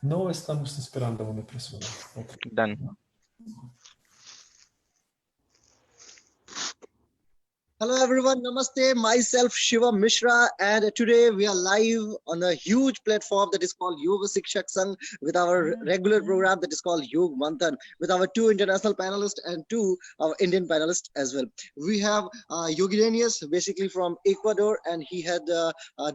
No estamos esperando a una persona. Okay. Done. Hello everyone, namaste. Myself Shivam Mishra, and today we are live on a huge platform that is called Yoga Sikshak Sangh with our regular program that is called Yog Manthan with our two international panelists and two our Indian panelists as well. We have Yogi Danius, basically from Ecuador, and he had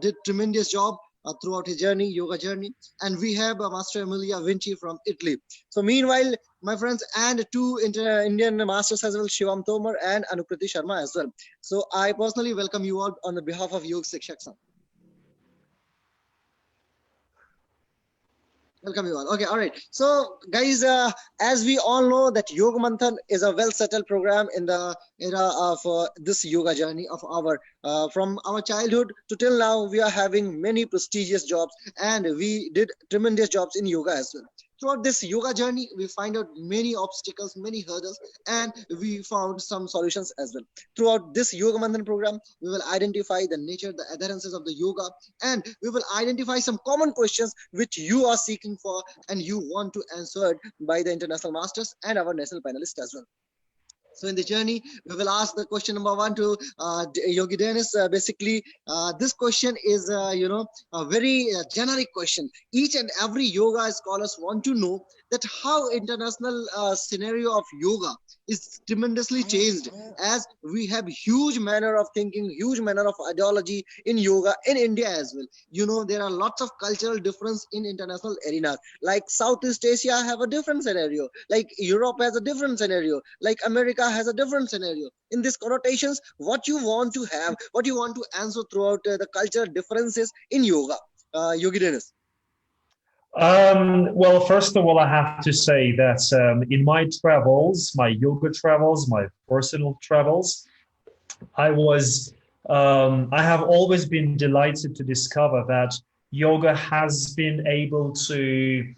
did tremendous job throughout his journey, yoga journey. And we have Master Emilia Vinci from Italy. So meanwhile, my friends, and two Indian masters as well, Shivam Tomar and Anukriti Sharma as well. So I personally welcome you all on the behalf of Yog Sikshak Sangh. Welcome you all. Okay, all right. So, guys, as we all know that Yoga Manthan is a well-settled program in the era of this yoga journey of our from our childhood to till now. We are having many prestigious jobs, and we did tremendous jobs in yoga as well. Throughout this yoga journey, we find out many obstacles, many hurdles, and we found some solutions as well. Throughout this Yoga Manthan program, we will identify the nature, the adherences of the yoga, and we will identify some common questions which you are seeking for and you want to answer by the international masters and our national panelists as well. So in the journey, we will ask the question number one to Yogi Dennis. Basically, this question is, a very generic question. Each and every yoga scholars want to know that how international scenario of yoga is tremendously changed as we have huge manner of thinking, huge manner of ideology in yoga in India as well. You know, there are lots of cultural difference in international arenas. Like Southeast Asia have a different scenario, like Europe has a different scenario, like America has a different scenario. In these connotations, what you want to have, what you want to answer throughout the cultural differences in yoga, Yogi Dennis. Well, first of all, I have to say that in my travels, my yoga travels, my personal travels, I have always been delighted to discover that yoga has been able to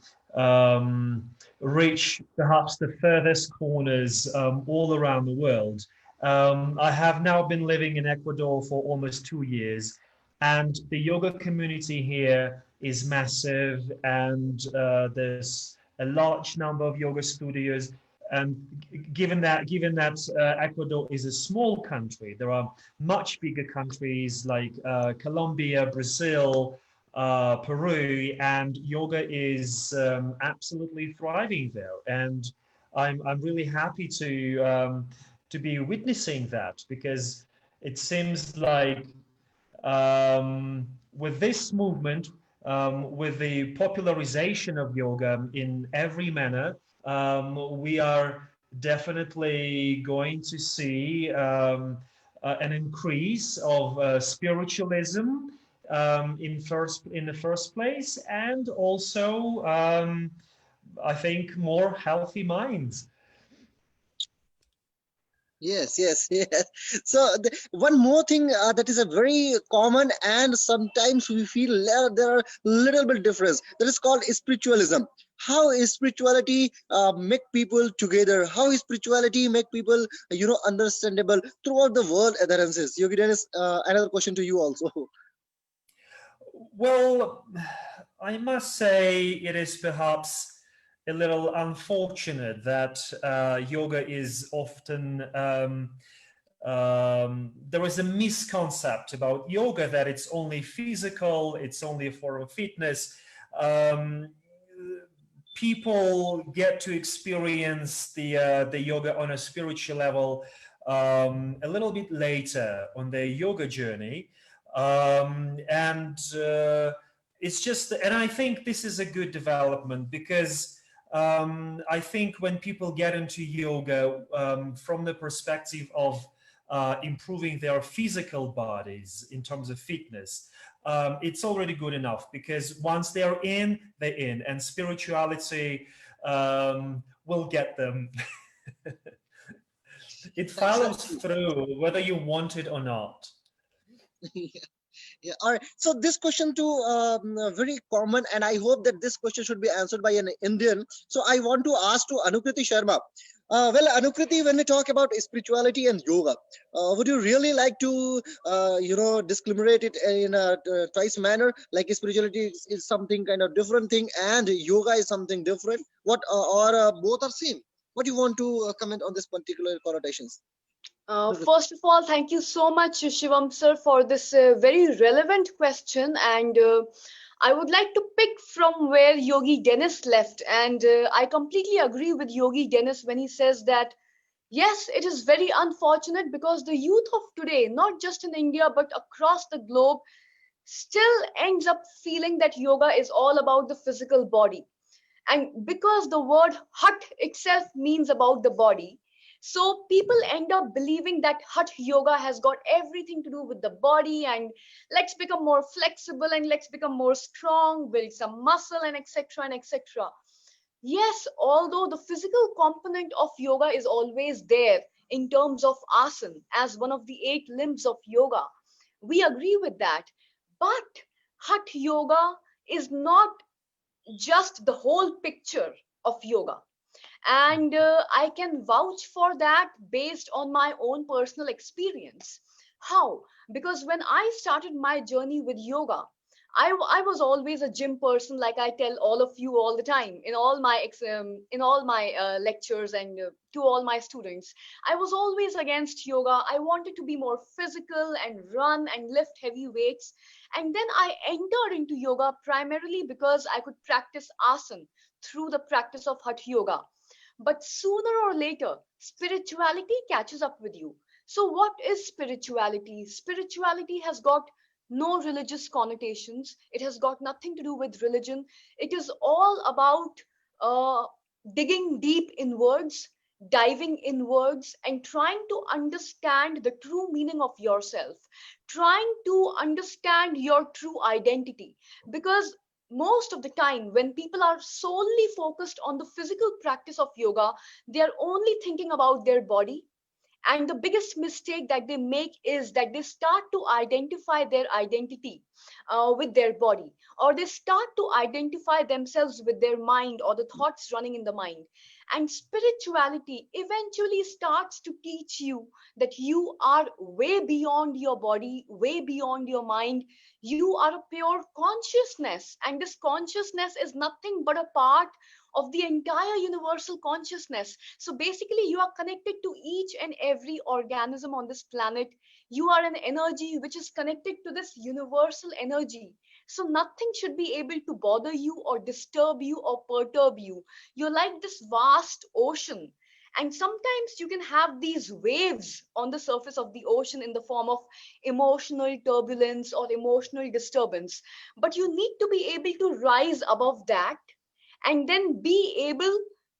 reach perhaps the furthest corners all around the world. I have now been living in Ecuador for almost 2 years, and the yoga community here is massive, and there's a large number of yoga studios. And given that Ecuador is a small country, there are much bigger countries like Colombia, Brazil, Peru, and yoga is absolutely thriving there. And I'm really happy to be witnessing that, because it seems like with this movement, with the popularization of yoga in every manner, we are definitely going to see an increase of spiritualism in the first place, and also I think more healthy minds. Yes, yes, yes. So one more thing that is a very common and sometimes we feel there are little bit difference, that is called spiritualism. How is spirituality make people together? How is spirituality make people understandable throughout the world adherences? Yogi Dennis, another question to you also. Well, I must say it is perhaps a little unfortunate that yoga is often there is a misconcept about yoga that it's only physical, it's only a form of fitness. Um, People get to experience the yoga on a spiritual level a little bit later on their yoga journey, and it's just, and I think this is a good development, because I think when people get into yoga from the perspective of improving their physical bodies in terms of fitness, it's already good enough, because once they're in, and spirituality will get them. It follows through whether you want it or not. Yeah, all right. So this question too, very common, and I hope that this question should be answered by an Indian. So I want to ask to Anukriti Sharma. Well, Anukriti, when we talk about spirituality and yoga, would you really like to, discriminate it in a twice manner? Like spirituality is something kind of different thing, and yoga is something different. What, or both are same? What do you want to comment on this particular connotations? First of all, thank you so much, Shivam sir, for this very relevant question. And I would like to pick from where Yogi Dennis left. And I completely agree with Yogi Dennis when he says that, yes, it is very unfortunate because the youth of today, not just in India, but across the globe, still ends up feeling that yoga is all about the physical body. And because the word hut itself means about the body, so people end up believing that hut yoga has got everything to do with the body, and let's become more flexible and let's become more strong, build some muscle, and etc. and etc. Yes, although the physical component of yoga is always there in terms of asana as one of the eight limbs of yoga, we agree with that. But hut yoga is not just the whole picture of yoga. And I can vouch for that based on my own personal experience. How? Because when I started my journey with yoga, I was always a gym person, like I tell all of you all the time in all my lectures, and to all my students. I was always against yoga. I wanted to be more physical and run and lift heavy weights. And then I entered into yoga primarily because I could practice asana through the practice of Hatha Yoga. But sooner or later, spirituality catches up with you. So, what is spirituality? Spirituality has got no religious connotations, it has got nothing to do with religion. It is all about uh, digging deep inwards, diving inwards, and trying to understand the true meaning of yourself, trying to understand your true identity. Because most of the time when people are solely focused on the physical practice of yoga, they are only thinking about their body. And the biggest mistake that they make is that they start to identify their identity with their body, or they start to identify themselves with their mind or the thoughts running in the mind. And spirituality eventually starts to teach you that you are way beyond your body, way beyond your mind. You are a pure consciousness, and this consciousness is nothing but a part of the entire universal consciousness. So basically, you are connected to each and every organism on this planet. You are an energy which is connected to this universal energy. So nothing should be able to bother you or disturb you or perturb you. You're like this vast ocean. And sometimes you can have these waves on the surface of the ocean in the form of emotional turbulence or emotional disturbance. But you need to be able to rise above that and then be able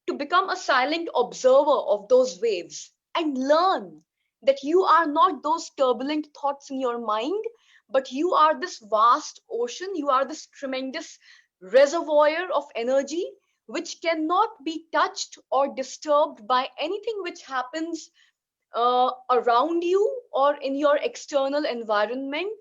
to become a silent observer of those waves and learn that you are not those turbulent thoughts in your mind, but you are this vast ocean, you are this tremendous reservoir of energy which cannot be touched or disturbed by anything which happens around you or in your external environment.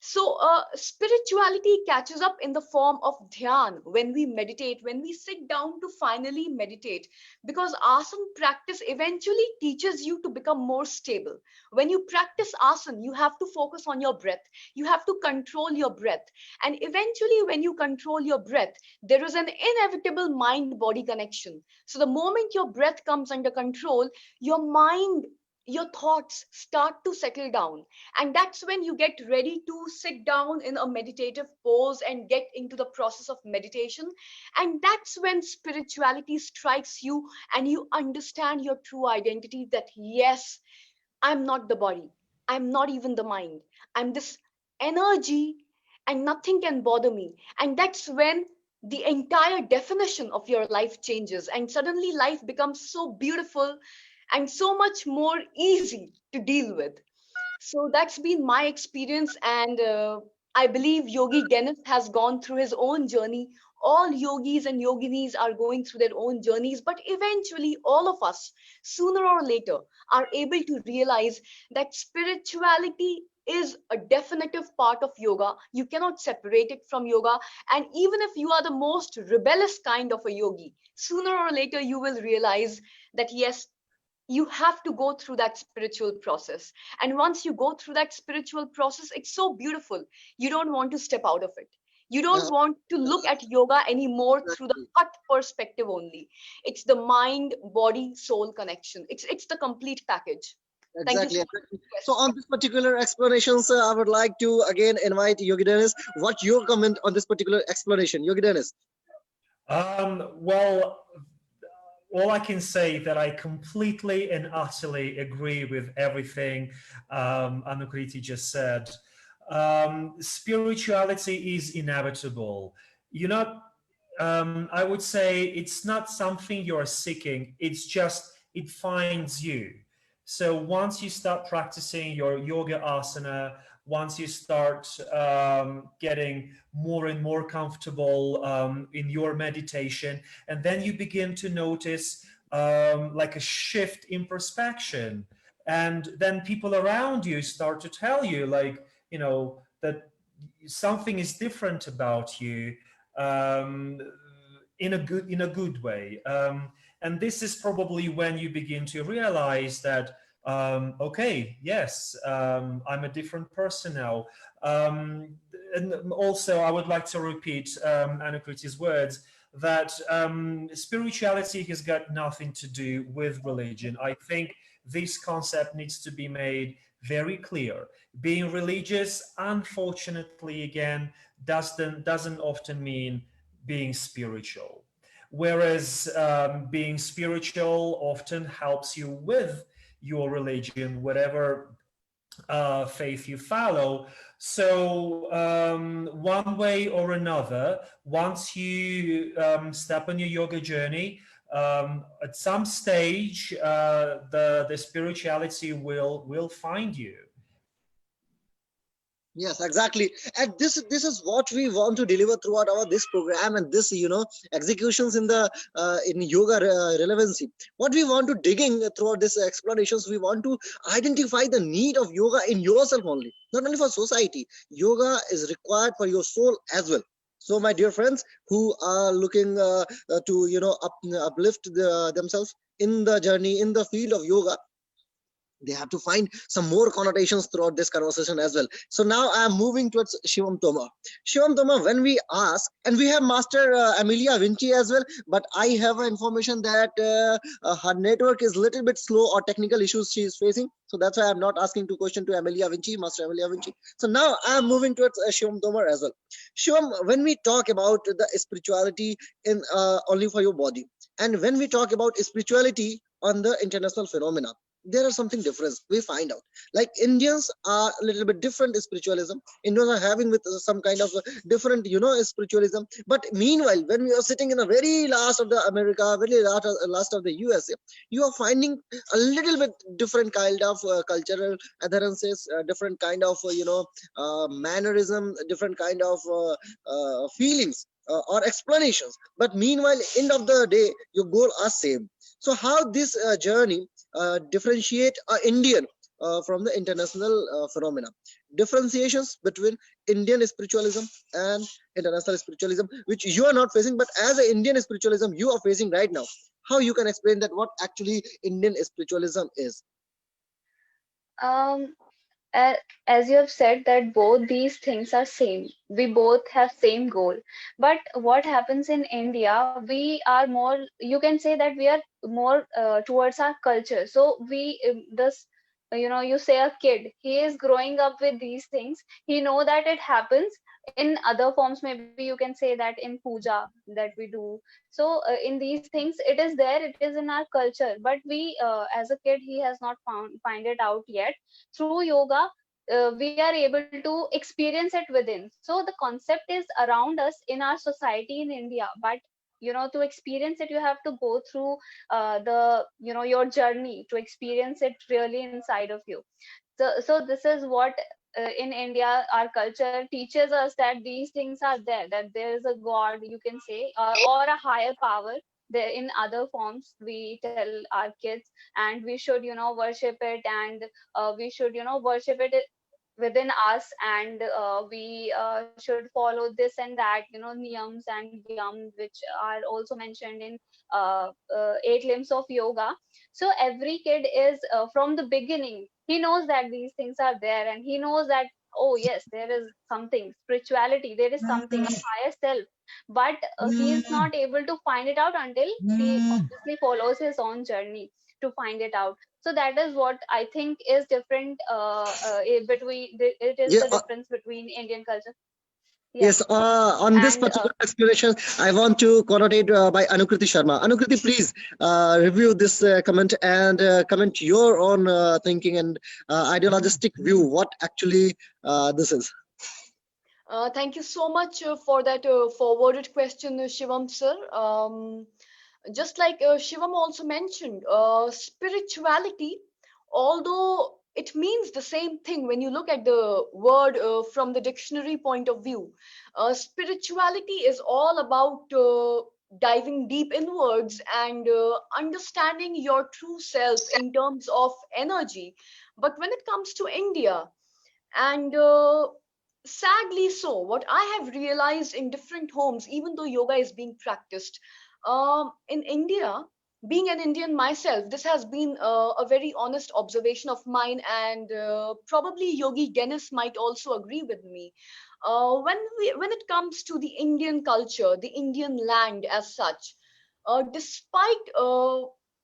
So, spirituality catches up in the form of dhyan when we meditate, when we sit down to finally meditate, because asana practice eventually teaches you to become more stable. When you practice asana, you have to focus on your breath, you have to control your breath, and eventually, when you control your breath, there is an inevitable mind body connection. So, the moment your breath comes under control, your mind, your thoughts start to settle down, and that's when you get ready to sit down in a meditative pose and get into the process of meditation. And that's when spirituality strikes you and you understand your true identity, that yes, I'm not the body, I'm not even the mind, I'm this energy, and nothing can bother me. And that's when the entire definition of your life changes, and suddenly life becomes so beautiful and so much more easy to deal with. So that's been my experience, and I believe Yogi Dennis has gone through his own journey. All yogis and yoginis are going through their own journeys, but eventually, all of us, sooner or later, are able to realize that spirituality is a definitive part of yoga. You cannot separate it from yoga. And even if you are the most rebellious kind of a yogi, sooner or later you will realize that yes, you have to go through that spiritual process. And once you go through that spiritual process, it's so beautiful. You don't want to step out of it. You don't Uh, want to look at yoga anymore through the exactly. hut perspective only. It's the mind body soul connection. It's the complete package. Thank you Exactly, so much. exactly. So Yes. on this particular explanation, sir, I would like to again invite Yogi Dennis. What your comment on this particular explanation, Yogi Dennis? Well, all I can say that I completely and utterly agree with everything Anukriti just said. Spirituality is inevitable. You're not, I would say it's not something you're seeking, it's just, it finds you. So once you start practicing your yoga asana, once you start getting more and more comfortable in your meditation, and then you begin to notice like a shift in perspective, and then people around you start to tell you, like, that something is different about you, um, in a good way, and this is probably when you begin to realize that, okay, yes, I'm a different person now. And also, I would like to repeat Anukriti's words, that spirituality has got nothing to do with religion. I think this concept needs to be made very clear. Being religious, unfortunately, again, doesn't often mean being spiritual. Whereas being spiritual often helps you with your religion, whatever faith you follow. So, one way or another, once you step on your yoga journey, at some stage, the spirituality will find you. Yes, exactly. And this is what we want to deliver throughout our this program and this executions in the in yoga relevancy. What we want to digging throughout this explanations, we want to identify the need of yoga in yourself only, not only for society. Yoga is required for your soul as well. So, my dear friends who are looking to uplift themselves in the journey in the field of yoga, they have to find some more connotations throughout this conversation as well. So now I am moving towards Shivam Toma. Shivam Toma, when we ask, and we have Master Amelia Vinci as well, but I have information that her network is a little bit slow or technical issues she is facing. So that's why I'm not asking two question to Amelia Vinci, Master Amelia Vinci. So now I am moving towards Shivam Toma as well. Shivam, when we talk about the spirituality in only for your body, and when we talk about spirituality on the international phenomena, there are something different we find out. Like Indians are a little bit different spiritualism. Indians are having with some kind of different spiritualism. But meanwhile, when we are sitting in the very last of the America, very last of the USA, you are finding a little bit different kind of cultural adherences, different kind of mannerism, different kind of feelings or explanations. But meanwhile, end of the day, your goal are same. So how this journey differentiate Indian from the international phenomena. Differentiations between Indian spiritualism and international spiritualism, which you are not facing, but as an Indian spiritualism you are facing right now. How you can explain that what actually Indian spiritualism is? Um, as you have said that both these things are same. We both have same goal. But what happens in India, we are more, you can say that we are more towards our culture. So we, this, you say a kid, he is growing up with these things. He know that it happens in other forms. Maybe you can say that in puja that we do. So in these things, it is there, it is in our culture. But we, as a kid, he has not find it out yet. Through yoga, we are able to experience it within. So the concept is around us in our society in India, but to experience it, you have to go through the your journey to experience it really inside of you. So this is what in India our culture teaches us, that these things are there, that there is a God, you can say, or a higher power there in other forms. We tell our kids, and we should worship it, and we should worship it within us, and we should follow this and that, niyams and yams, which are also mentioned in 8 limbs of yoga. So every kid is, from the beginning, he knows that these things are there, and he knows that, oh yes, there is something spirituality, there is something, a higher self, but he is not able to find it out until he obviously follows his own journey to find it out. So that is what I think is different, it is Yeah, the difference between Indian culture. Yeah. yes, on this And particular explanation, I want to connotate by Anukriti Sharma. Anukriti, please review this comment and comment your own thinking and ideologistic view. What actually this is? Thank you so much for that forwarded question, Shivam sir. Just like Shivam also mentioned, spirituality, although it means the same thing when you look at the word from the dictionary point of view, spirituality is all about diving deep inwards and understanding your true self in terms of energy. But when it comes to India, and sadly so, what I have realized in different homes, even though yoga is being practiced in India, being an Indian myself, this has been a very honest observation of mine, and probably Yogi Dennis might also agree with me. When it comes to the Indian culture, the Indian land as such, despite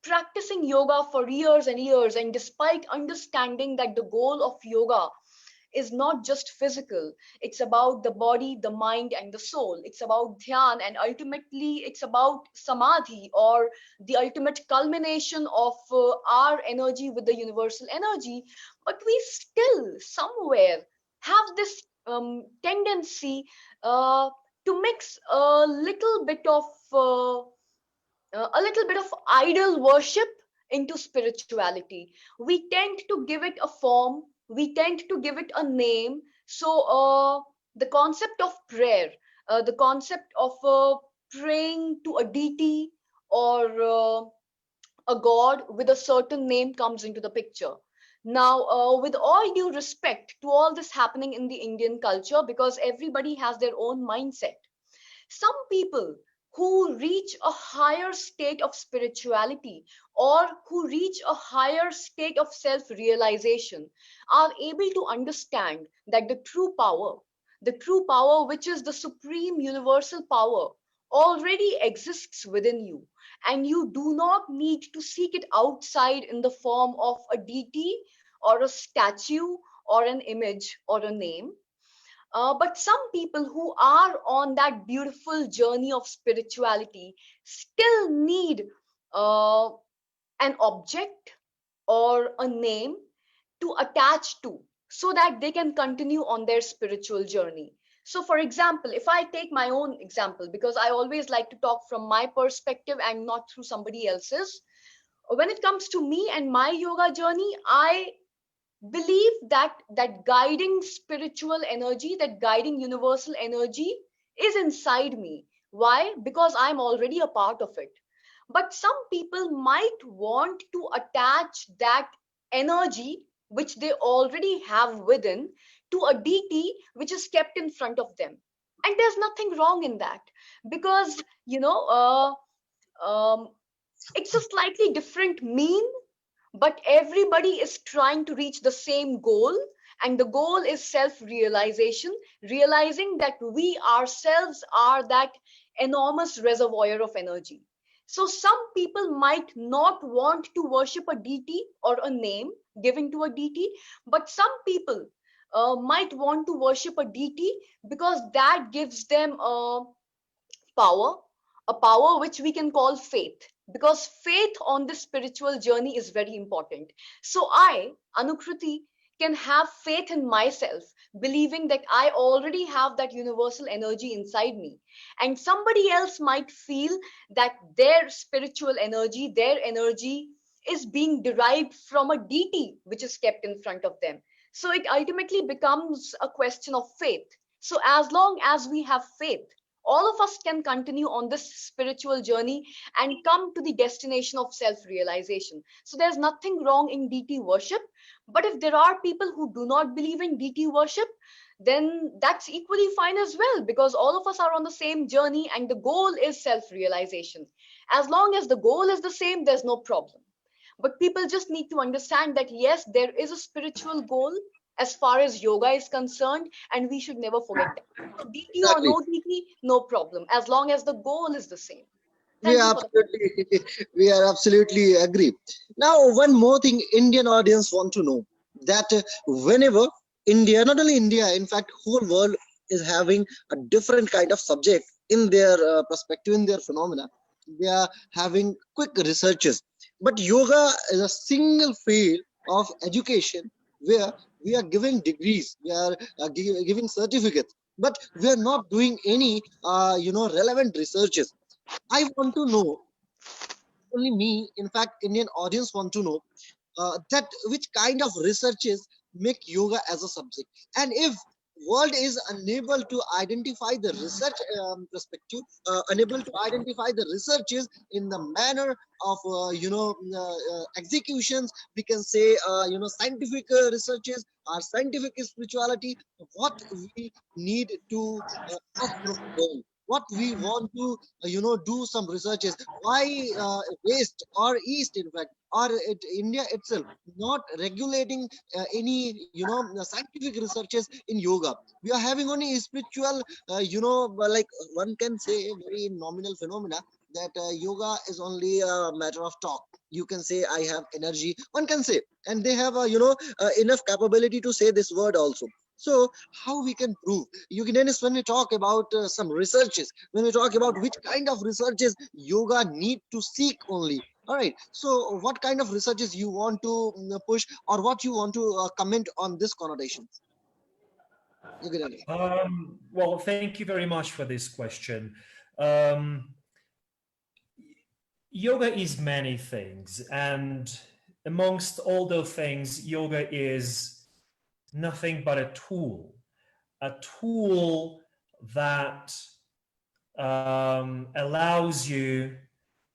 practicing yoga for years and years, and despite understanding that the goal of yoga is not just physical, it's about the body, the mind, and the soul. It's about dhyan, and ultimately it's about samadhi, or the ultimate culmination of our energy with the universal energy. But we still somewhere have this tendency to mix a little bit of idol worship into spirituality. We tend to give it a form, we tend to give it a name. So, the concept of prayer, the concept of praying to a deity or a god with a certain name comes into the picture. Now, with all due respect to all this happening in the Indian culture, because everybody has their own mindset, some people who reach a higher state of spirituality, or who reach a higher state of self realization, are able to understand that the true power, which is the supreme universal power, already exists within you. And you do not need to seek it outside in the form of a deity, or a statue, or an image, or a name. But some people who are on that beautiful journey of spirituality still need uh, an object or a name to attach to, so that they can continue on their spiritual journey. So, for example, if I take my own example, because I always like to talk from my perspective and not through somebody else's, when it comes to me and my yoga journey, I believe that that guiding spiritual energy, that guiding universal energy is inside me. Why? Because I'm already a part of it. But some people might want to attach that energy, which they already have within, to a deity which is kept in front of them. And there's nothing wrong in that, because um, it's a slightly different mean, but everybody is trying to reach the same goal. And the goal is self realization, realizing that we ourselves are that enormous reservoir of energy. So some people might not want to worship a deity or a name given to a deity, but some people might want to worship a deity because that gives them power, a power which we can call faith, because faith on this spiritual journey is very important. So I, Anukriti, can have faith in myself, believing that I already have that universal energy inside me. And somebody else might feel that their spiritual energy, their energy, is being derived from a deity which is kept in front of them. So it ultimately becomes a question of faith. So as long as we have faith, all of us can continue on this spiritual journey and come to the destination of self realization. So there's nothing wrong in deity worship. But if there are people who do not believe in deity worship, then that's equally fine as well, because all of us are on the same journey and the goal is self realization. As long as the goal is the same, there's no problem. But people just need to understand that yes, there is a spiritual goal as far as yoga is concerned, and we should never forget that. So DT or Exactly. no DT, no problem, as long as the goal is the same. We Thank you are for the question. absolutely, we are absolutely agree. Now, one more thing, Indian audience want to know that whenever India, not only India, in fact, whole world is having a different kind of subject in their perspective, in their phenomena. They are having quick researches, but yoga is a single field of education where we are giving degrees, we are giving certificates, but we are not doing any, relevant researches. I want to know, only me, in fact, Indian audience want to know that which kind of researches make yoga as a subject, and if world is unable to identify the research perspective, unable to identify the researches in the manner of executions, we can say scientific researches or scientific spirituality. What we need to ask from them, what we want to do some researches, why west or east, in fact, or India itself not regulating any scientific researches in yoga. We are having only spiritual, like one can say very nominal phenomena that yoga is only a matter of talk. You can say I have energy. One can say, and they have enough capability to say this word also. So how we can prove? You can, Dennis, when we talk about some researches, when we talk about which kind of researches yoga need to seek only. All right. So, what kind of researches you want to push, or what you want to comment on this connotation? You get it. Well, thank you very much for this question. Um, Yoga is many things, and amongst all those things, yoga is nothing but a tool that allows you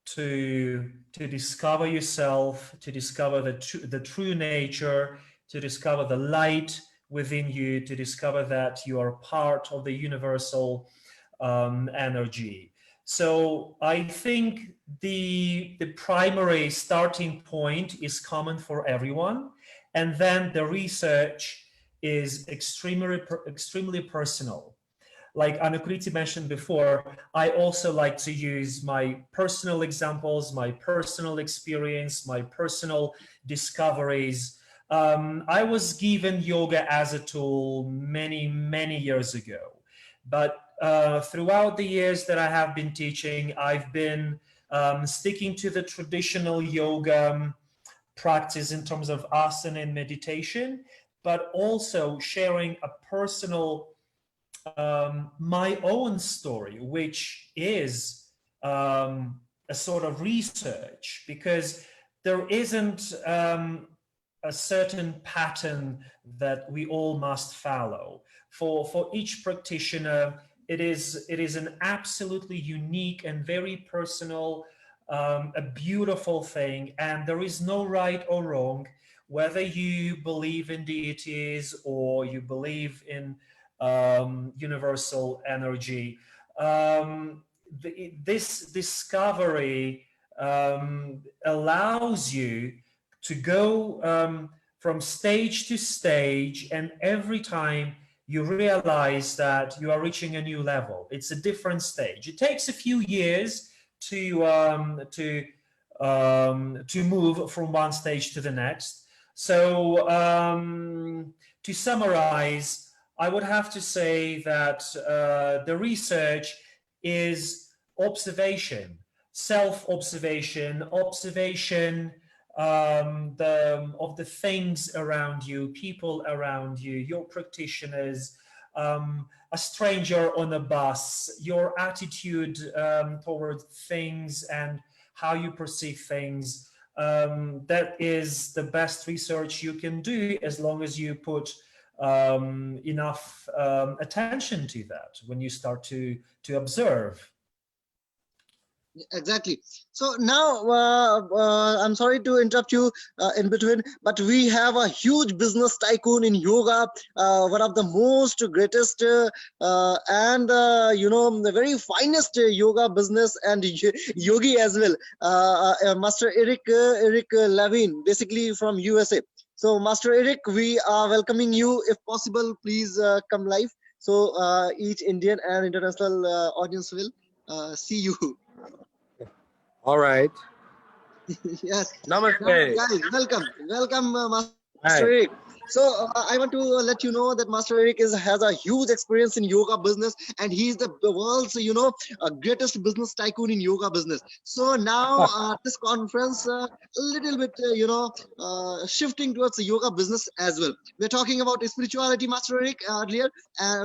to discover yourself, to discover the true nature, to discover the light within you, to discover that you are part of the universal energy. So I think the primary starting point is common for everyone, and then the research is extremely personal. Like Anukriti mentioned before, I also like to use my personal examples, my personal experience, my personal discoveries. I was given yoga as a tool many years ago, but throughout the years that I have been teaching, I've been sticking to the traditional yoga practice in terms of asana and meditation, but also sharing a personal my own story, which is a sort of research, because there isn't a certain pattern that we all must follow. For each practitioner, it is an absolutely unique and very personal, a beautiful thing, and there is no right or wrong. Whether you believe in deities or you believe in universal energy. This discovery allows you to go from stage to stage, and every time you realize that you are reaching a new level. It's a different stage. It takes a few years to move from one stage to the next. So to summarize, I would have to say that the research is observation, self-observation, observation of the things around you, people around you, your practitioners, a stranger on a bus, your attitude toward things and how you perceive things. That is the best research you can do, as long as you put enough attention to that when you start to observe. Exactly. So now, I'm sorry to interrupt you in between, but we have a huge business tycoon in yoga, one of the most greatest and the very finest yoga business and yogi as well, Master Eric Levine, basically from USA. So, Master Eric, we are welcoming you. If possible, please come live. So each Indian and international audience will see you. All right. Yes. Now, Namaste. guys, welcome, Master Eric. Hi. So, I want to let you know that Master Eric has a huge experience in yoga business, and he is the world's, greatest business tycoon in yoga business. So now, this conference, a little bit, shifting towards the yoga business as well. We're talking about spirituality, Master Eric, earlier,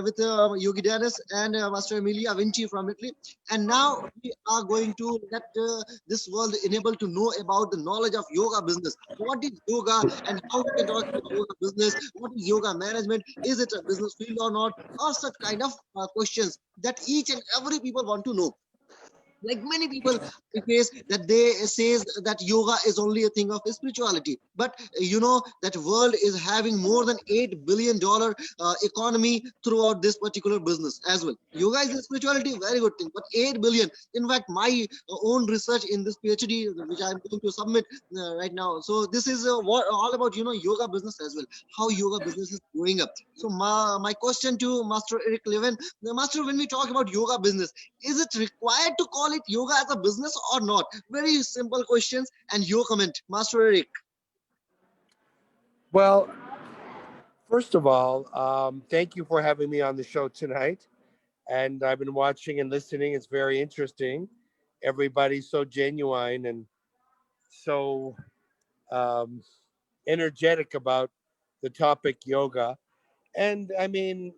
with Yogi Dennis and Master Emilia Vinci from Italy. And now we are going to let this world enable to know about the knowledge of yoga business. What is yoga and how we can talk about yoga business? What is yoga management? Is it a business field or not? Or such kind of questions that each and every people want to know. Like many people face that they says that yoga is only a thing of spirituality, but that world is having more than $8 billion economy throughout this particular business as well. Yoga is a spirituality, very good thing, but 8 billion. In fact, my own research in this PhD, which I'm going to submit right now, so this is all about yoga business as well, how yoga business is growing up. So my question to Master Eric Levin, Master, when we talk about yoga business, is it required to call it yoga as a business or not? Very simple questions and your comment, Master Eric. Well, first of all, thank you for having me on the show tonight. And I've been watching and listening. It's very interesting. Everybody's so genuine and so um, energetic about the topic yoga. And I mean,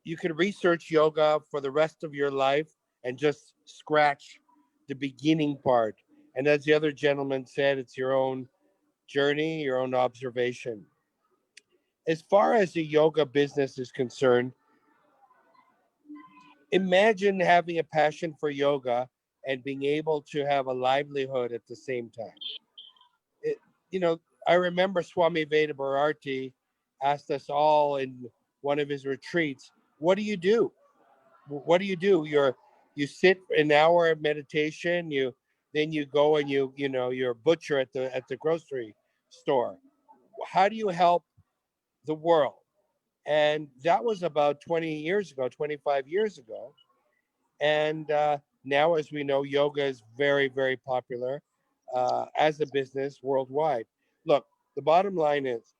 you can research yoga for the rest of your life and just scratch the beginning part. And as the other gentleman said, it's your own journey, your own observation. As far as the yoga business is concerned, imagine having a passion for yoga and being able to have a livelihood at the same time. It, you know, I remember Swami Veda Bharati asked us all in one of his retreats, what do you do? What do you do? You sit an hour of meditation, then you go and you're a butcher at the grocery store. How do you help the world? And that was about 20 years ago, 25 years ago. And now, as we know, yoga is very, very popular as a business worldwide. Look, the bottom line is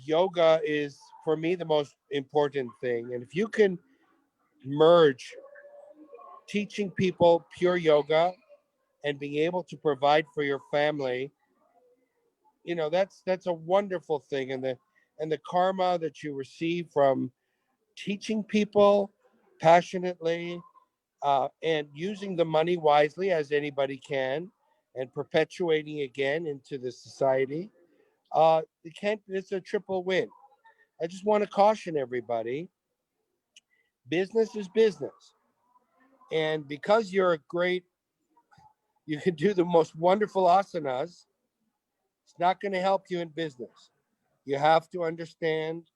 yoga is, for me, the most important thing. And if you can merge teaching people pure yoga and being able to provide for your family, that's a wonderful thing. And the karma that you receive from teaching people passionately and using the money wisely as anybody can and perpetuating again into the society, it's a triple win. I just want to caution everybody, business is business. And because you're a great, you can do the most wonderful asanas, it's not going to help you in business. You have to understand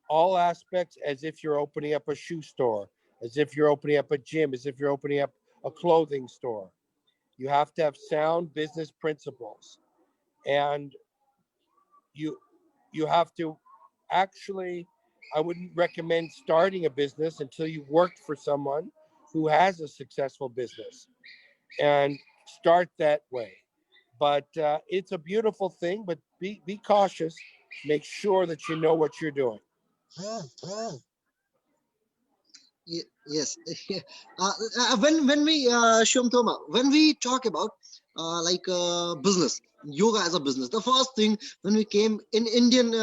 all aspects as if you're opening up a shoe store, as if you're opening up a gym, as if you're opening up a clothing store. You have to have sound business principles. And you you have to actually, I wouldn't recommend starting a business until you worked for someone who has a successful business and start that way. But it's a beautiful thing, but be cautious. Make sure that you know what you're doing. Yes. When we Shivam Thoma, when we talk about business, yoga as a business, the first thing when we came in Indian,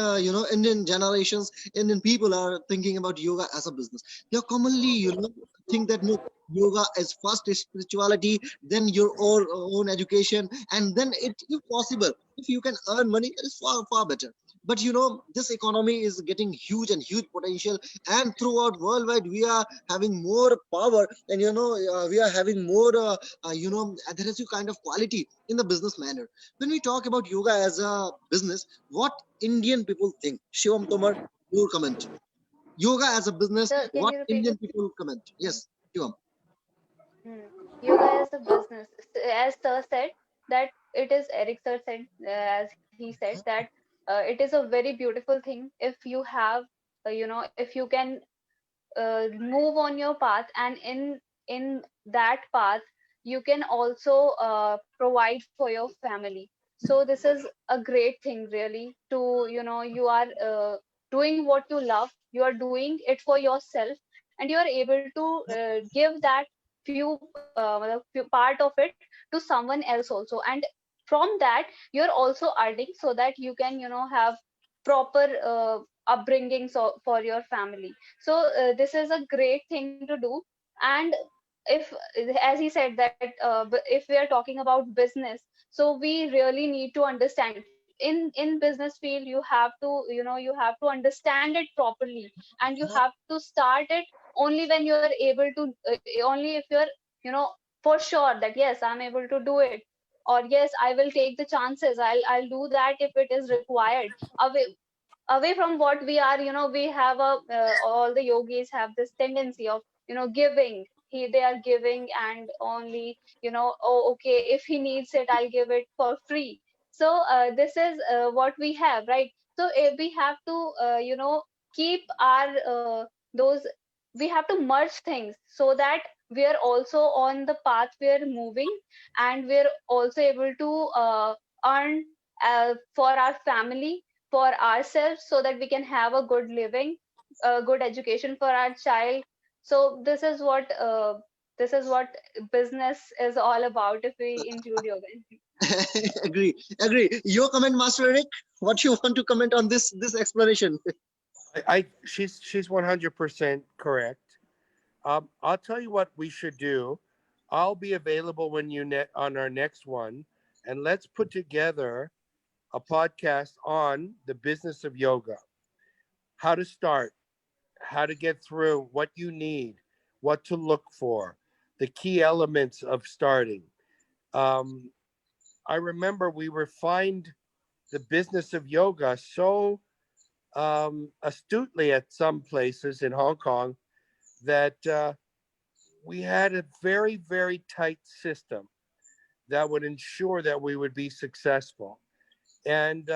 Indian generations, Indian people are thinking about yoga as a business. They commonly, think that no, yoga is first is spirituality, then your own education, and then it, if possible, if you can earn money, it is far better. but this economy is getting huge and huge potential, and throughout worldwide we are having more power, and we are having more adhesive kind of quality in the business manner. When we talk about yoga as a business, what Indian people think? Shivam Tomar, your comment. Yoga as a business, Sir, can what you repeat Indian it? people comment? Yes, Shivam. Hmm. Yoga as a business, as sir said, that it is Eric sir said, as he said that it is a very beautiful thing if you have, if you can move on your path, and in that path you can also provide for your family. So this is a great thing really, to you are doing what you love, you are doing it for yourself, and you are able to give that few part of it to someone else also, and from that you're also earning, so that you can have proper upbringing for your family. So this is a great thing to do. And if, as he said that if we are talking about business, so we really need to understand, in business field you have to you have to understand it properly, and you have to start it only when you are able to, only if you're for sure that yes, I'm able to do it, or yes, I will take the chances, I'll do that if it is required. Away from what we are, we have a all the yogis have this tendency of giving, they are giving, and only oh okay, if he needs it, I'll give it for free. So this is what we have, right? So we have to keep our those, we have to merge things, so that we are also on the path we are moving, and we're also able to earn for our family, for ourselves, so that we can have a good living, a good education for our child. So this is what business is all about, if we include yoga. Agree, agree. Your comment, Master Eric. What you want to comment on this explanation? She's 100% correct. I'll tell you what we should do. I'll be available when on our next one, and let's put together a podcast on the business of yoga, how to start, how to get through, what you need, what to look for, the key elements of starting. Um, I remember we refined the business of yoga so astutely at some places in Hong Kong that we had a very, very tight system that would ensure that we would be successful. And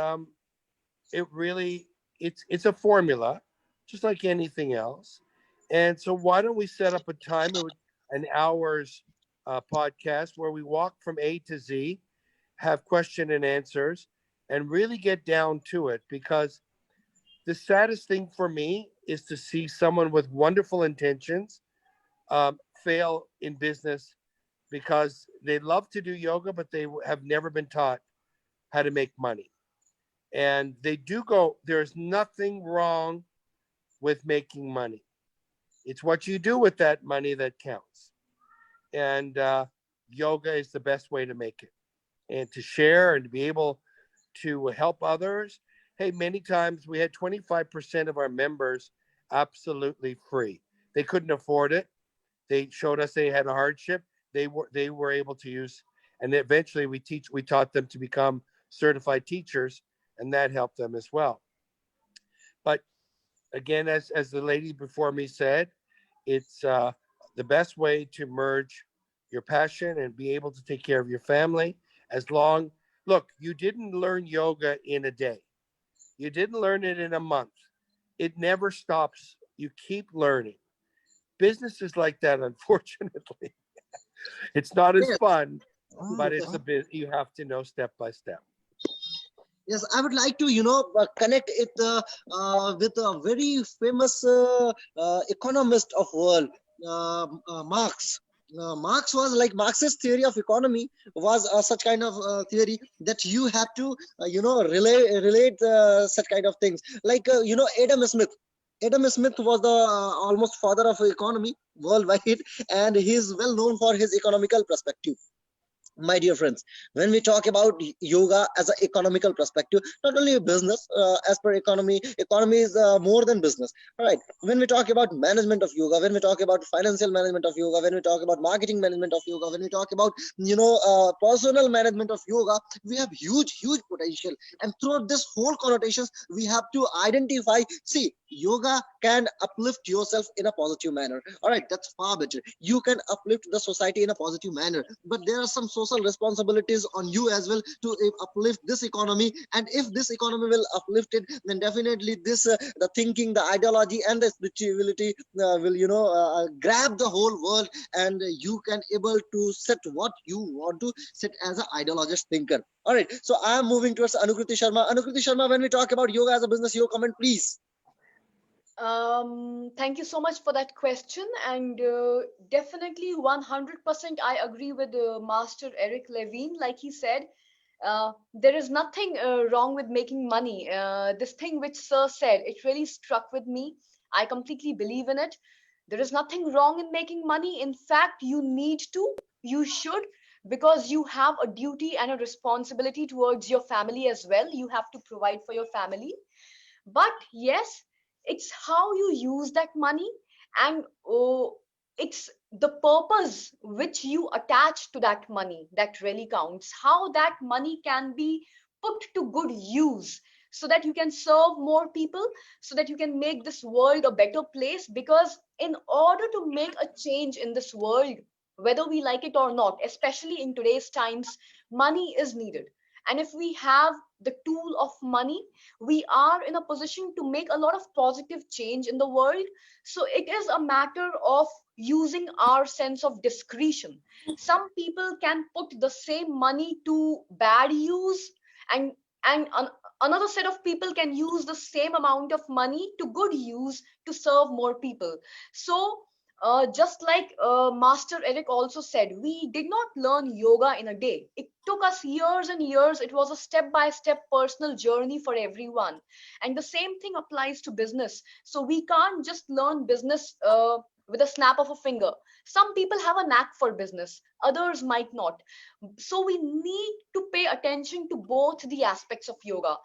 it really, it's a formula, just like anything else. And so, why don't we set up a time, an hour's podcast where we walk from A to Z, have question and answers, and really get down to it? Because the saddest thing for me is to see someone with wonderful intentions fail in business because they love to do yoga, but they have never been taught how to make money. And they do go, there's nothing wrong with making money. It's what you do with that money that counts. And yoga is the best way to make it and to share and to be able to help others. Hey, many times we had 25% of our members absolutely free. They couldn't afford it. They showed us they had a hardship. They were able to use, and eventually we taught them to become certified teachers, and that helped them as well. But again, as the lady before me said, it's the best way to merge your passion and be able to take care of your family. As long, look, you didn't learn yoga in a day. You didn't learn it in a month. It never stops. You keep learning. Business is like that, unfortunately. It's not as Yes. fun, but it's a bit, you have to know step by step. Yes, I would like to, connect it with a very famous economist of world, Marx. Marx was like Marx's theory of economy was such kind of theory that you have to, relate such kind of things. Like, Adam Smith. Adam Smith was the almost father of economy worldwide, and he is well known for his economical perspective. My dear friends, when we talk about yoga as an economical perspective, not only a business, as per economy is more than business. All right. When we talk about management of yoga, when we talk about financial management of yoga, when we talk about marketing management of yoga, when we talk about personal management of yoga, we have huge potential. And throughout this whole connotations, we have to identify. See, yoga can uplift yourself in a positive manner. All right, that's far better. You can uplift the society in a positive manner, but there are some social responsibilities on you as well to uplift this economy. And if this economy will uplift it, then definitely this the thinking, the ideology, and the spirituality will grab the whole world, and you can able to set what you want to set as an ideologist thinker. All right, so I am moving towards Anukriti Sharma. Anukriti Sharma, when we talk about yoga as a business, your comment, please. Thank you so much for that question. And definitely 100% I agree with Master Eric Levine. Like he said, there is nothing wrong with making money. This thing which Sir said, it really struck with me. I completely believe in it. There is nothing wrong in making money. In fact, you need to, you should, because you have a duty and a responsibility towards your family as well. You have to provide for your family. But yes, it's how you use that money, and it's the purpose which you attach to that money that really counts. How that money can be put to good use so that you can serve more people, so that you can make this world a better place. Because in order to make a change in this world, whether we like it or not, especially in today's times, money is needed. And if we have the tool of money, we are in a position to make a lot of positive change in the world. So it is a matter of using our sense of discretion. Some people can put the same money to bad use, and another set of people can use the same amount of money to good use to serve more people. So just like Master Eric also said, we did not learn yoga in a day. It took us years and years. It was a step by step personal journey for everyone. And the same thing applies to business. So we can't just learn business with a snap of a finger. Some people have a knack for business, others might not. So we need to pay attention to both the aspects of yoga.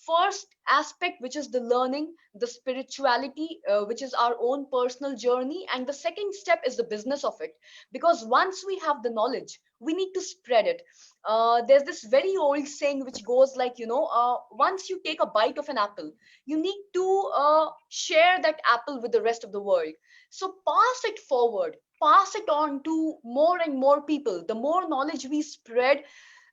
First aspect, which is the learning, the spirituality, which is our own personal journey, and the second step is the business of it. Because once we have the knowledge, we need to spread it. There's this very old saying which goes like, once you take a bite of an apple, you need to share that apple with the rest of the world. So pass it forward, pass it on to more and more people. The more knowledge we spread,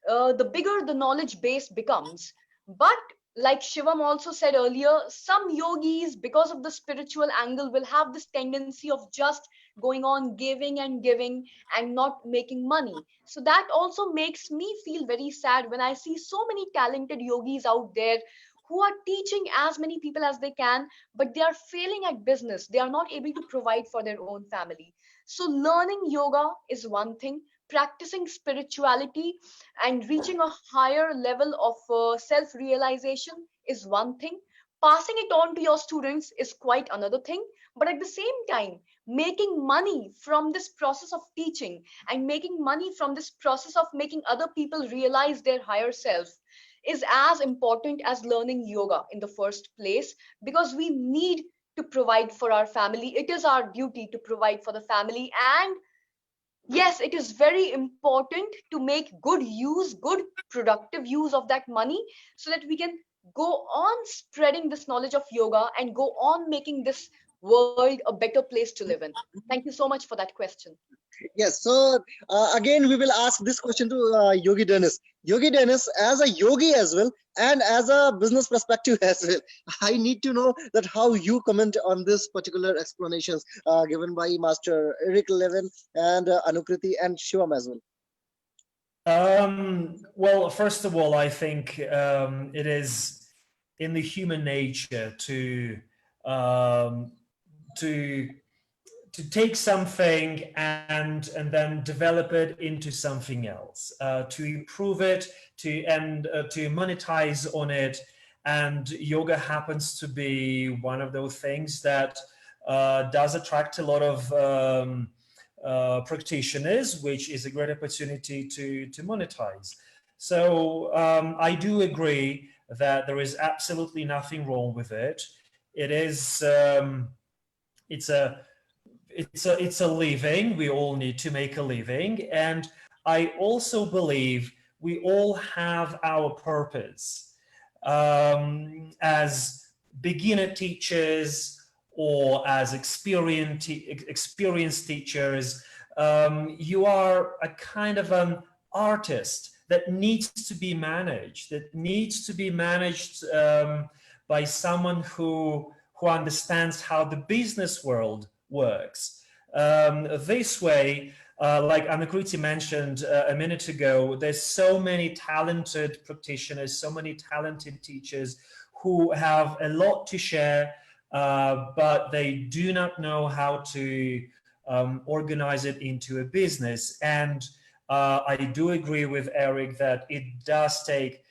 the bigger the knowledge base becomes. But like Shivam also said earlier, some yogis, because of the spiritual angle, will have this tendency of just going on giving and not making money. So that also makes me feel very sad when I see so many talented yogis out there who are teaching as many people as they can, but they are failing at business. They are not able to provide for their own family. So learning yoga is one thing, practicing spirituality and reaching a higher level of self realization is one thing. Passing it on to your students is quite another thing. But at the same time, making money from this process of teaching and making money from this process of making other people realize their higher self is as important as learning yoga in the first place, because we need to provide for our family. It is our duty to provide for the family. And yes, it is very important to make good use, good productive use of that money, so that we can go on spreading this knowledge of yoga and go on making this world a better place to live in. Thank you so much for that question. Yes, so again, we will ask this question to Yogi Dennis. Yogi Dennis, as a yogi as well, and as a business perspective as well, I need to know that how you comment on this particular explanations given by Master Eric Levin and Anukriti and Shivam as well. Well, first of all, I think it is in the human nature um, to to take something and then develop it into something else, to improve it, to monetize on it. And yoga happens to be one of those things that does attract a lot of practitioners, which is a great opportunity to monetize. So I do agree that there is absolutely nothing wrong with it. It is it's a it's a living. We all need to make a living, and I also believe we all have our purpose as beginner teachers or as experienced teachers. You are a kind of an artist that needs to be managed, by someone who understands how the business world works. This way, like Anakriti mentioned a minute ago, there's so many talented practitioners, so many talented teachers who have a lot to share, but they do not know how to organize it into a business. And I do agree with Eric that it does take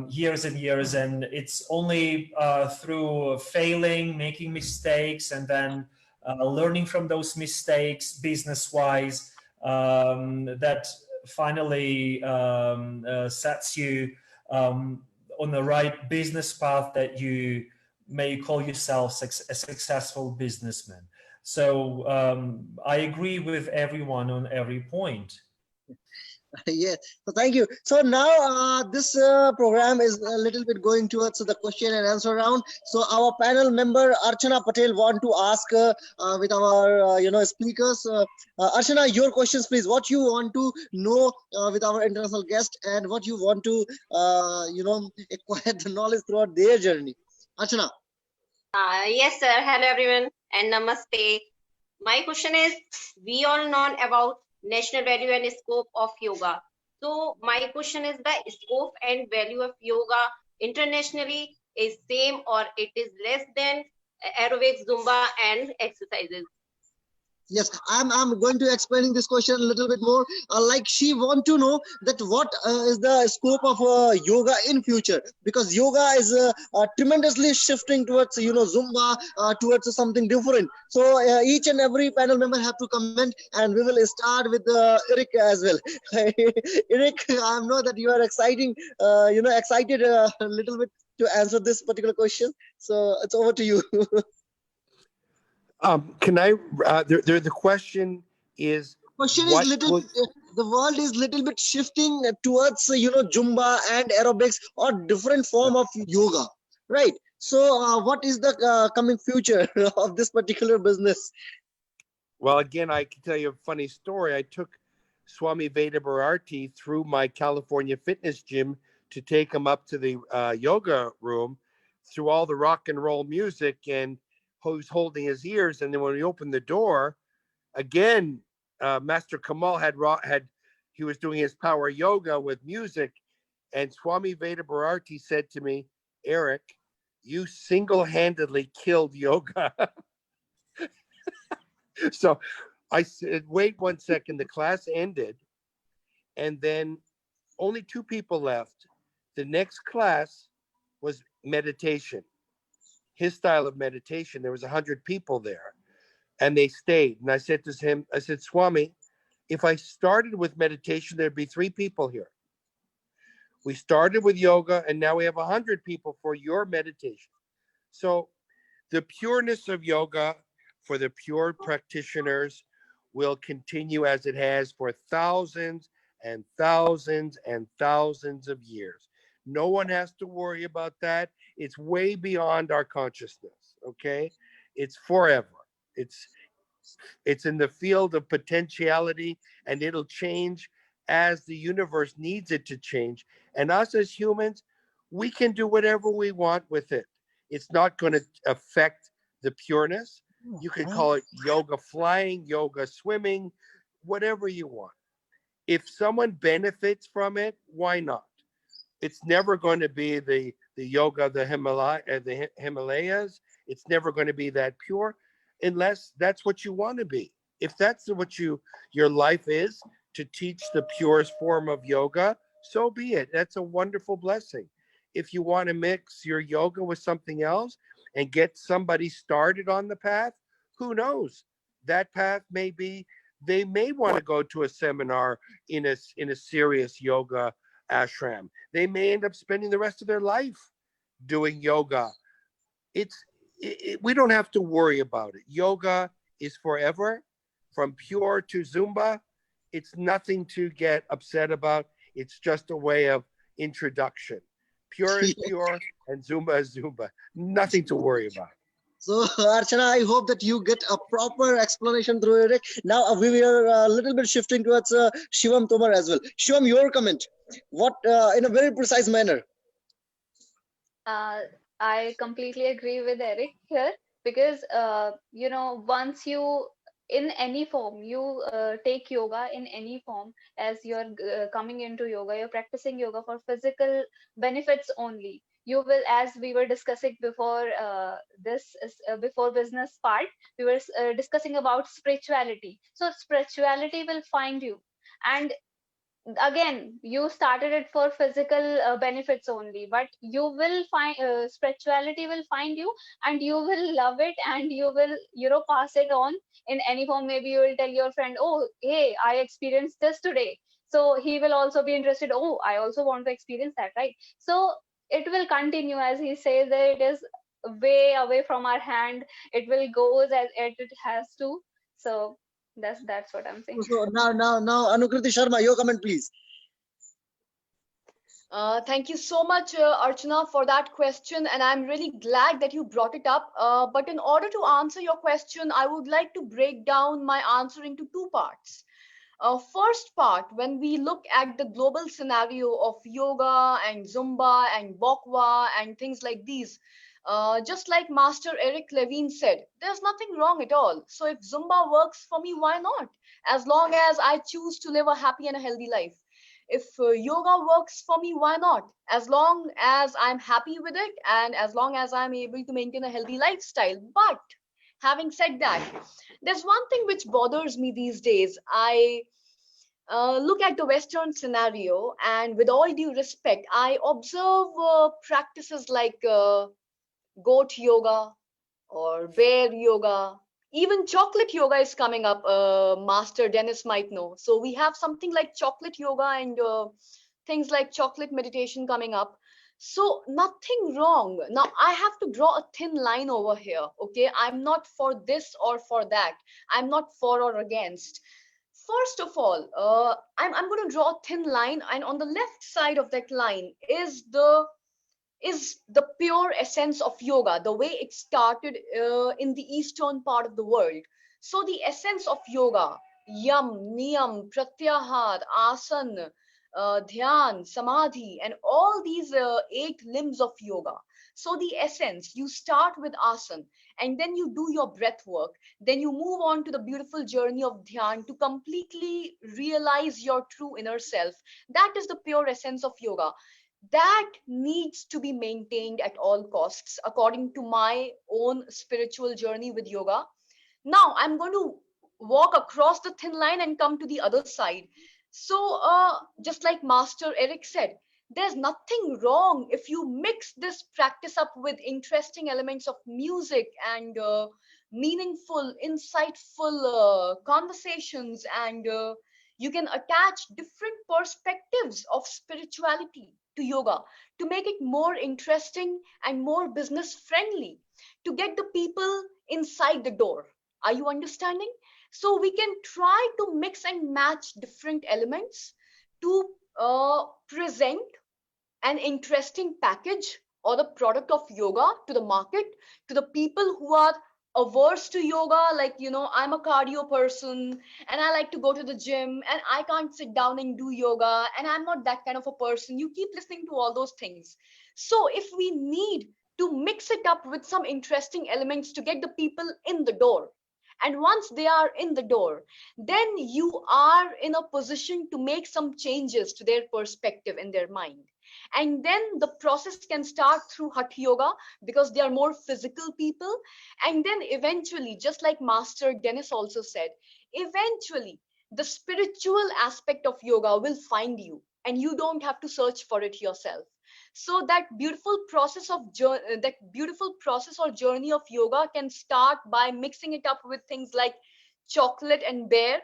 years and years, and it's only through failing, making mistakes, and then learning from those mistakes business-wise that finally sets you on the right business path that you may call yourself a successful businessman. So I agree with everyone on every point. Yes, so thank you. So now this program is a little bit going towards the question and answer round. So our panel member Archana Patel want to ask with our speakers. Archana, your questions, please. What you want to know with our international guest, and what you want to acquire the knowledge throughout their journey. Archana. Yes, sir. Hello, everyone, and namaste. My question is, we all know about national value and scope of yoga. So my question is, the scope and value of yoga internationally is same or it is less than aerobics, Zumba and exercises? Yes, I'm going to explaining this question a little bit more. Like she want to know that what is the scope of yoga in future, because yoga is tremendously shifting towards Zumba, towards something different. So each and every panel member have to comment, and we will start with Eric as well. Eric, I know that you are excited a little bit to answer this particular question. So it's over to you. Can I? The question is. The world is little bit shifting towards Zumba and aerobics or different form of yoga, right? So what is the coming future of this particular business? Well, again, I can tell you a funny story. I took Swami Veda Bharati through my California fitness gym to take him up to the yoga room through all the rock and roll music, and who's holding his ears. And then when we opened the door, again, Master Kamal he was doing his power yoga with music, and Swami Veda Bharati said to me, "Eric, you single-handedly killed yoga." So I said, "Wait 1 second." The class ended, and then only 2 people left. The next class was meditation, his style of meditation. There was 100 people there, and they stayed. And I said to him, I said, "Swami, if I started with meditation, there'd be 3 people here. We started with yoga, and now we have 100 people for your meditation." So the pureness of yoga for the pure practitioners will continue as it has for thousands and thousands and thousands of years. No one has to worry about that. It's way beyond our consciousness, okay? It's forever. It's in the field of potentiality, and it'll change as the universe needs it to change. And us as humans, we can do whatever we want with it. It's not going to affect the pureness. You can call it yoga flying, yoga swimming, whatever you want. If someone benefits from it, why not? It's never going to be the yoga of the Himalayas. It's never going to be that pure unless that's what you want to be. If that's what your life is, to teach the purest form of yoga, so be it. That's a wonderful blessing. If you want to mix your yoga with something else and get somebody started on the path, who knows? That path may be they may want to go to a seminar in a serious yoga ashram. They may end up spending the rest of their life doing yoga. We don't have to worry about it. Yoga is forever, from pure to Zumba. It's nothing to get upset about. It's just a way of introduction. Pure is pure and Zumba is Zumba. Nothing to worry about. So, Archana, I hope that you get a proper explanation through Eric. Now, we are a little bit shifting towards Shivam Tomar as well. Shivam, your comment. What, in a very precise manner? I completely agree with Eric here because, once you, in any form, you take yoga in any form, as you're coming into yoga, you're practicing yoga for physical benefits only. You will, as we were discussing before before business part, we were discussing about spirituality. So spirituality will find you, and again, you started it for physical benefits only, but you will find spirituality will find you, and you will love it, and you will, pass it on in any form. Maybe you will tell your friend, oh, hey, I experienced this today, so he will also be interested. Oh, I also want to experience that, right? So it will continue, as he says, that it is way away from our hand. It will go as it has to. So that's what I'm saying. So now, Anukriti Sharma, your comment, please. Thank you so much, Archana, for that question. And I'm really glad that you brought it up. But in order to answer your question, I would like to break down my answer into two parts. First part, when we look at the global scenario of yoga and Zumba and Bokwa and things like these, just like Master Eric Levine said, there's nothing wrong at all. So if Zumba works for me, why not? As long as I choose to live a happy and a healthy life. If yoga works for me, why not? As long as I'm happy with it and as long as I'm able to maintain a healthy lifestyle. But having said that, there's one thing which bothers me these days. I look at the Western scenario, and with all due respect, I observe practices like goat yoga or bear yoga. Even chocolate yoga is coming up. Master Dennis might know. So we have something like chocolate yoga and things like chocolate meditation coming up. So nothing wrong. Now I have to draw a thin line over here. Okay, I'm not for this or for that. I'm not for or against. First of all, I'm going to draw a thin line, and on the left side of that line is the pure essence of yoga, the way it started in the eastern part of the world. So the essence of yoga, yam, niyam, pratyahar, asan, dhyan, samadhi, and all these eight limbs of yoga. So the essence, you start with asan, and then you do your breath work. Then you move on to the beautiful journey of dhyan to completely realize your true inner self. That is the pure essence of yoga. That needs to be maintained at all costs, according to my own spiritual journey with yoga. Now I'm going to walk across the thin line and come to the other side. So just like Master Eric said, there's nothing wrong if you mix this practice up with interesting elements of music and meaningful, insightful conversations, and you can attach different perspectives of spirituality to yoga to make it more interesting and more business friendly, to get the people inside the door. Are you understanding? So we can try to mix and match different elements to present an interesting package or the product of yoga to the market, to the people who are averse to yoga. Like, I'm a cardio person and I like to go to the gym and I can't sit down and do yoga, and I'm not that kind of a person. You keep listening to all those things. So if we need to mix it up with some interesting elements to get the people in the door, and once they are in the door, then you are in a position to make some changes to their perspective in their mind. And then the process can start through Hatha Yoga because they are more physical people. And then eventually, just like Master Dennis also said, eventually the spiritual aspect of yoga will find you and you don't have to search for it yourself. So that beautiful process or journey of yoga can start by mixing it up with things like chocolate and bear.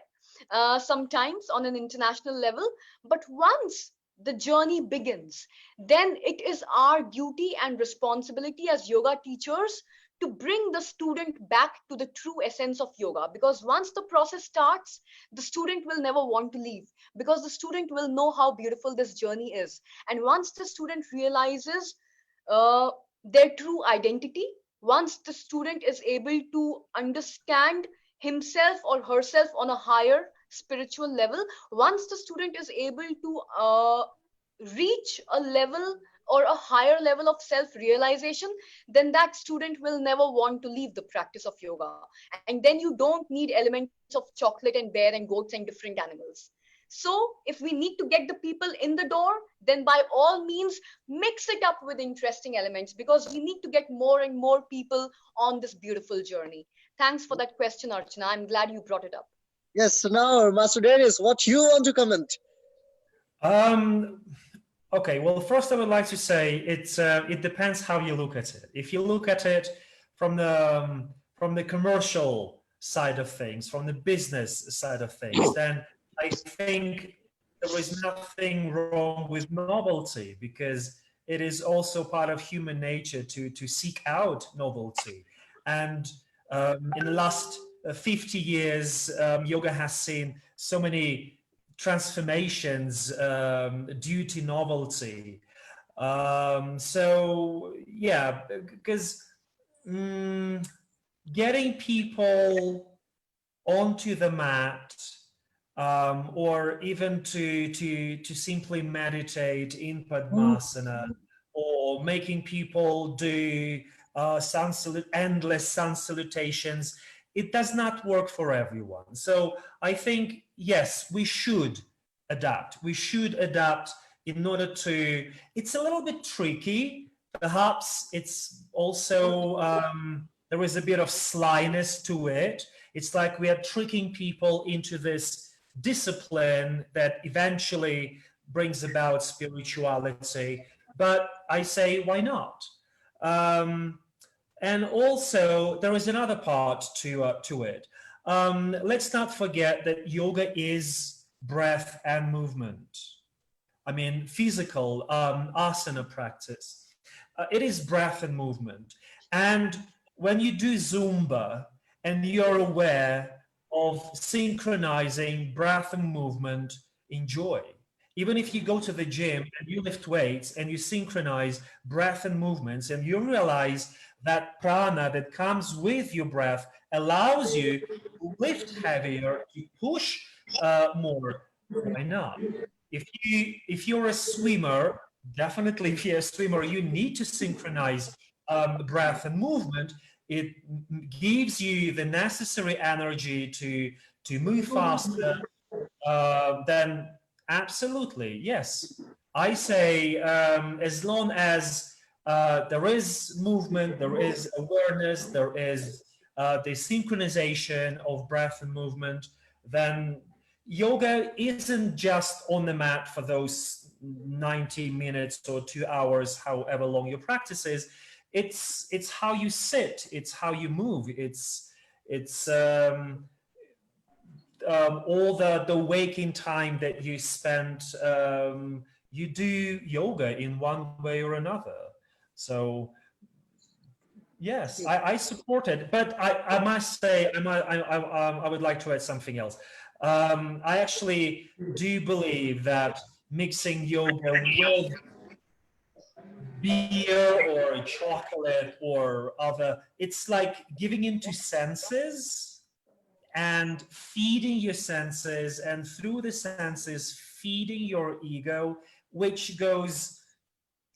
sometimes on an international level. But once the journey begins, then it is our duty and responsibility as yoga teachers to bring the student back to the true essence of yoga. Because once the process starts, the student will never want to leave, because the student will know how beautiful this journey is. And once the student realizes uh, their true identity, once the student is able to understand himself or herself on a higher spiritual level, once the student is able to reach a level or a higher level of self realization, then that student will never want to leave the practice of yoga. And then you don't need elements of chocolate and bear and goats and different animals. So if we need to get the people in the door, then by all means mix it up with interesting elements, because we need to get more and more people on this beautiful journey. Thanks for that question, Archana. I'm glad you brought it up. Yes, so now, Master Darius, what you want to comment? Um, okay, well, first I would like to say it depends how you look at it. If you look at it from the commercial side of things, from the business side of things, then I think there is nothing wrong with novelty, because it is also part of human nature to seek out novelty. And in the last 50 years, yoga has seen so many transformations due to novelty. So yeah, because getting people onto the mat, or even to simply meditate in Padmasana, or making people do endless sun salutations, it does not work for everyone. So I think, yes, we should adapt. We should adapt in order to, it's a little bit tricky. Perhaps it's also, there is a bit of slyness to it. It's like we are tricking people into this discipline that eventually brings about spirituality. But I say, why not? And also, there is another part to it. Let's not forget that yoga is breath and movement. I mean, physical asana practice. It is breath and movement. And when you do Zumba and you're aware of synchronizing breath and movement, enjoy. Even if you go to the gym and you lift weights and you synchronize breath and movements, and you realize that prana that comes with your breath allows you to lift heavier, to push more, why not? If you're a swimmer, definitely if you're a swimmer, you need to synchronize breath and movement. It gives you the necessary energy to move faster. Then absolutely, yes. I say as long as there is movement, there is awareness, there is the synchronization of breath and movement, then yoga isn't just on the mat for those 90 minutes or 2 hours, however long your practice is. It's how you sit, it's how you move, it's all the waking time that you spend, you do yoga in one way or another. So yes, I support it, but I must say, I would like to add something else. I actually do believe that mixing yoga with beer or chocolate or other, it's like giving into senses and feeding your senses, and through the senses feeding your ego, which goes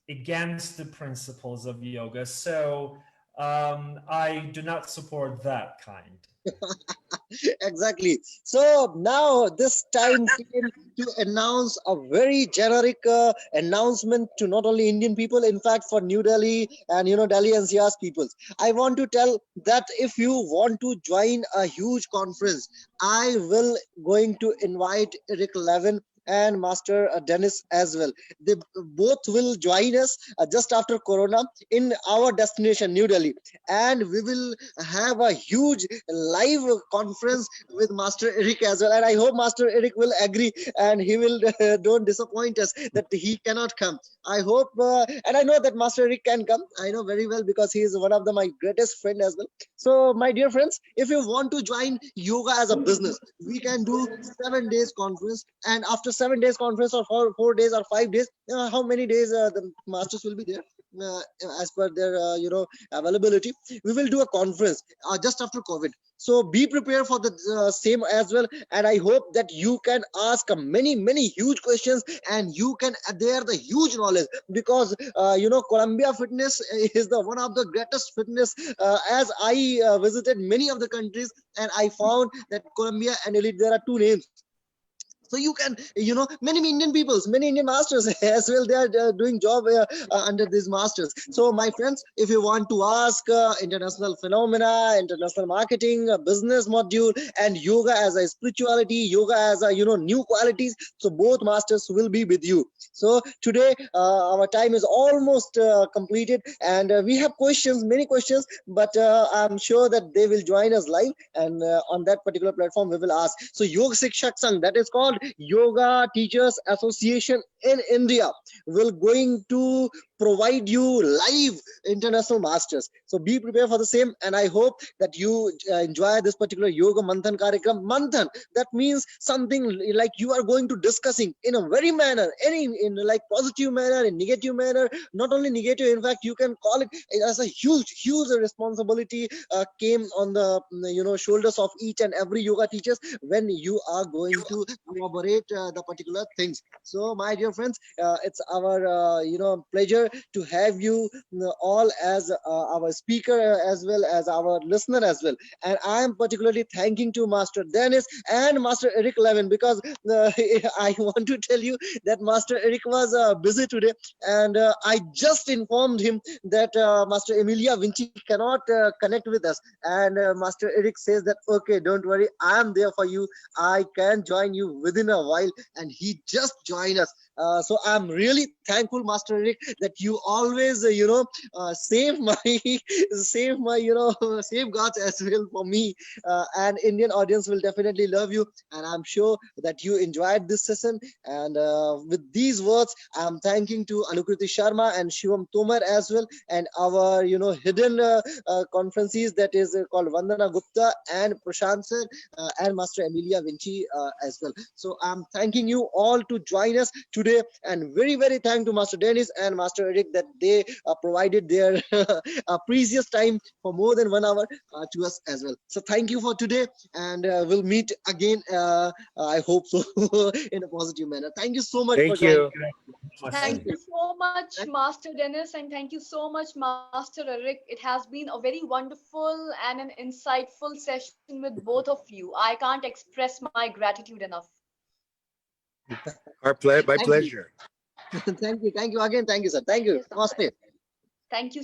against the principles of yoga. So I do not support that kind. Exactly. So now this time came to announce a very generic announcement to not only Indian people, in fact for New Delhi and Delhi NCR's peoples. I want to tell that if you want to join a huge conference, I will going to invite Eric Levin and Master Dennis as well. They both will join us just after Corona in our destination, New Delhi, and we will have a huge live conference with Master Eric as well. And I hope Master Eric will agree and he will don't disappoint us that he cannot come. I hope, and I know that Master Eric can come. I know very well because he is one of my greatest friend as well. So, my dear friends, if you want to join yoga as a business, we can do 7 days conference. And after 7 days conference, or 4 days or 5 days, how many days the masters will be there? Uh, as per their availability, we will do a conference just after COVID. So be prepared for the same as well, and I hope that you can ask many huge questions, and you can adhere the huge knowledge, because Columbia Fitness is the one of the greatest fitness, as I visited many of the countries, and I found that Columbia and Elite, there are two names. So you can, many Indian peoples, many Indian masters as well, they are doing job under these masters. So my friends, if you want to ask international phenomena, international marketing, business module, and yoga as a spirituality, yoga as a new qualities, so both masters will be with you. So today our time is almost completed, and we have questions, many questions, but I'm sure that they will join us live, and on that particular platform we will ask. So Yoga Shikshak Sangh, that is called Yoga Teachers Association in India, will going to provide you live international masters. So be prepared for the same, and I hope that you enjoy this particular Yoga Manthan Karikram. Manthan, that means something like you are going to discussing in a very manner, in like positive manner, in negative manner, not only negative, in fact you can call it as a huge responsibility came on the shoulders of each and every yoga teachers when you are going to elaborate the particular things. So my dear friends, it's our pleasure to have you all as our speaker, as well as our listener as well. And I am particularly thanking to Master Dennis and Master Eric Levin, because I want to tell you that Master Eric was busy today, and I just informed him that Master Emilia Vinci cannot connect with us, and Master Eric says that okay, don't worry, I am there for you, I can join you within a while, and he just joined us. So I'm really thankful, Master Eric, that you always save my safeguards as well for me, and Indian audience will definitely love you, and I'm sure that you enjoyed this session. And with these words, I'm thanking to Anukriti Sharma and Shivam Tomar as well, and our hidden conferences, that is called Vandana Gupta and Prashant sir, and Master Emilia Vinci as well. So I'm thanking you all to join us today, and very thank to Master Dennis and Master Eric that they provided their precious time for more than 1 hour to us as well. So thank you for today, and we'll meet again, I hope so, in a positive manner. Thank you so much for Thank joining. you. Thank you so much, Master Dennis, and thank you so much, Master Eric. It has been a very wonderful and an insightful session with both of you. I can't express my gratitude enough. My Thank you. pleasure. Thank you again. Thank you, sir. Thank you. Namaste. Thank you